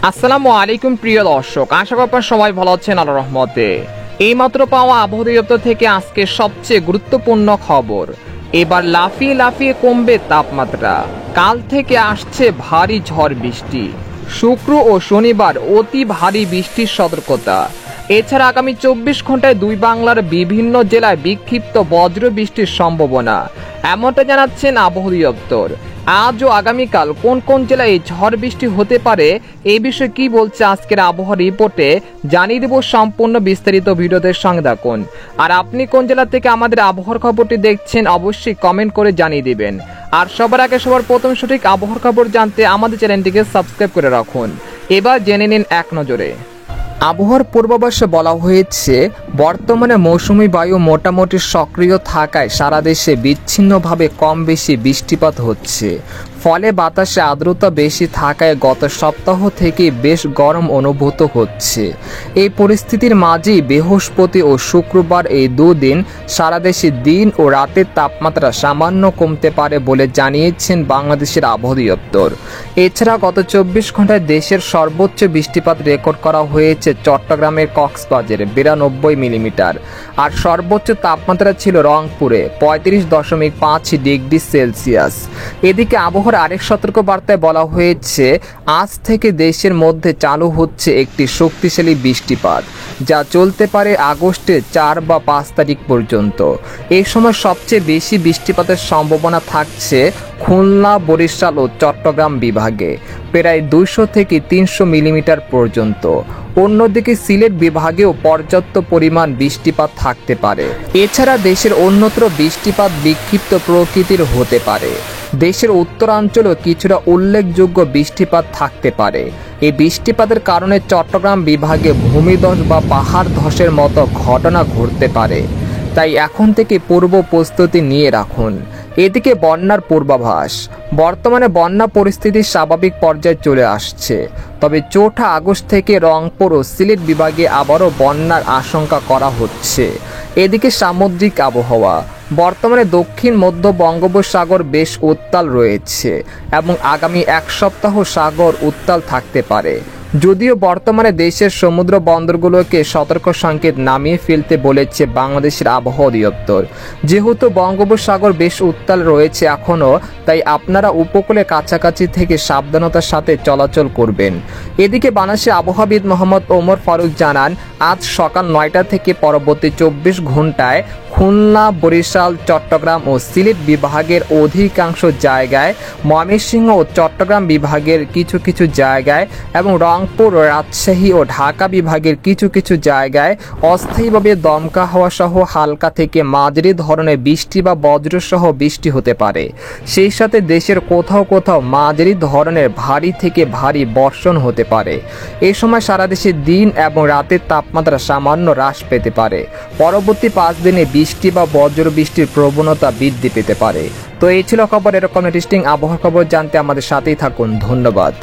আসসালামু আলাইকুম প্রিয় দর্শক, আশা করি আপনারা সবাই ভালো আছেন আল্লাহর রহমতে। এইমাত্র পাওয়া আবহাওয়া দপ্তর থেকে আজকে সবচেয়ে গুরুত্বপূর্ণ খবর। এবার লাফিয়ে লাফিয়ে কমবে তাপমাত্রা। কাল থেকে আসছে ভারী ঝড় বৃষ্টি। শুক্র ও শনিবার অতি ভারী বৃষ্টির সতর্কতা। এছাড়া আগামী 24 ঘন্টায় দুই বাংলার বিভিন্ন জেলায় বিক্ষিপ্ত বজ্র বৃষ্টির সম্ভাবনা, এমনটা জানাচ্ছেন আবহাওয়া দপ্তর। আজ ও আগামীকাল কোন কোন জেলায় ঝড় বৃষ্টি হতে পারে এই বিষয়ে কি বলছে আজকের আবহাওয়া রিপোর্টে জানিয়ে দেব। সম্পূর্ণ বিস্তারিত ভিডিওদের সঙ্গে থাকুন। আর আপনি কোন জেলা থেকে আমাদের আবহাওয়ার খবরটি দেখছেন অবশ্যই কমেন্ট করে জানিয়ে দিবেন। আর সবার আগে সবার প্রথম সঠিক আবহাওয়ার খবর জানতে আমাদের চ্যানেলটিকে সাবস্ক্রাইব করে রাখুন। এবার জেনে নিন এক নজরে। আবহাওয়ার পূর্বাভাসে বলা হয়েছে, বর্তমানে মৌসুমী বায়ু মোটামুটি সক্রিয় থাকায় সারা দেশে বিচ্ছিন্নভাবে কম বেশি বৃষ্টিপাত হচ্ছে। ফলে বাতাসে আর্দ্রতা বেশি থাকায় গত সপ্তাহ থেকে বেশ গরম অনুভূত হচ্ছে। এই পরিস্থিতির মাঝেই বৃহস্পতি ও শুক্রবার এই দুদিন সারা দেশে দিন ও রাতের তাপমাত্রা সামান্য কমতে পারে বলে জানিয়েছেন বাংলাদেশের আবহাওয়া দপ্তর। এছাড়া গত 24 ঘন্টায় দেশের সর্বোচ্চ বৃষ্টিপাত রেকর্ড করা হয়েছে চট্টগ্রামের কক্সবাজারে 92 মিলিমিটার। আর সর্বোচ্চ তাপমাত্রা ছিল রংপুরে 35.5 ডিগ্রি সেলসিয়াস। এদিকে আবহাওয়া আরেক সতর্ক বার্তায় বলা হয়েছে, আজ থেকে দেশের মধ্যে চালু হচ্ছে একটি শক্তিশালী বৃষ্টিপাত, যা চলতে পারে আগস্টের 4 বা 5 তারিখ পর্যন্ত। এই সময় সবচেয়ে বেশি বৃষ্টিপাতের সম্ভাবনা থাকছে খুলনা, বরিশাল ও চট্টগ্রাম বিভাগে প্রায় 200 থেকে 300 মিলিমিটার পর্যন্ত। অন্যদিকে সিলেট বিভাগেও পর্যাপ্ত পরিমাণ বৃষ্টিপাত থাকতে পারে। এছাড়া দেশের অন্যত্র বৃষ্টিপাত বিক্ষিপ্ত প্রকৃতির হতে পারে। দেশের উত্তরাঞ্চলেও কিছুটা উল্লেখযোগ্য বৃষ্টিপাত থাকতে পারে। এই বৃষ্টিপাতের কারণে চট্টগ্রাম বিভাগে ভূমিধস বা পাহাড় ধসের মতো ঘটনা ঘটতে পারে। তাই এখন থেকে পূর্ব প্রস্তুতি নিয়ে রাখুন। এদিকে বন্যার পূর্বাভাস। বর্তমানে বন্যা পরিস্থিতি স্বাভাবিক পর্যায়ে চলে আসছে, তবে 4 আগস্ট থেকে রংপুর ও সিলেট বিভাগে আবারও বন্যার আশঙ্কা করা হচ্ছে। এদিকে সামুদ্রিক আবহাওয়া। বর্তমানে দক্ষিণ মধ্য বঙ্গোপসাগর বেশ উত্তাল রয়েছে এবং আগামী এক সপ্তাহ সাগর উত্তাল থাকতে পারে। যদিও বর্তমানে দেশের সমুদ্র বন্দরগুলোকে সতর্ক সংকেত নামিয়ে ফেলতে বলেছে বাংলাদেশের আবহাওয়া দপ্তর। যেহেতু বঙ্গোপসাগর বেশ উত্তাল রয়েছে এখনও, তাই আপনারা উপকূলে কাছাকাছি থেকে সাবধানতার সাথে চলাচল করবেন। এদিকে বাংলাদেশের আবহাওয়াবিদ মোহাম্মদ ওমর ফারুক জানান, আজ সকাল 9টা থেকে পরবর্তী 24 ঘন্টায় খুলনা, বরিশাল, চট্টগ্রাম ও সিলেট বিভাগের অধিকাংশ জায়গায়, ময়মনসিংহ ও চট্টগ্রাম বিভাগের কিছু কিছু জায়গায় এবং রংপুর, রাজশাহী ও ঢাকা বিভাগের কিছু কিছু জায়গায় অস্থায়ীভাবে দমকা হাওয়া সহ হালকা থেকে মাঝারি ধরনের বৃষ্টি বা বজ্রসহ বৃষ্টি হতে পারে। সেই সাথে দেশের কোথাও কোথাও মাঝারি ধরনের ভারী থেকে ভারী বর্ষণ হতে পারে। এই সময় সারা দেশে দিন এবং রাতের তাপমাত্রা সামান্য হ্রাস পেতে পারে। পরবর্তী 5 দিনে বৃষ্টি বা বজ্র বৃষ্টির প্রবণতা বৃদ্ধি পেতে পারে। তো এই ছিল খবর। এরকম ইন্টারেস্টিং আবহাওয়ার খবর জানতে আমাদের সাথেই থাকুন। ধন্যবাদ।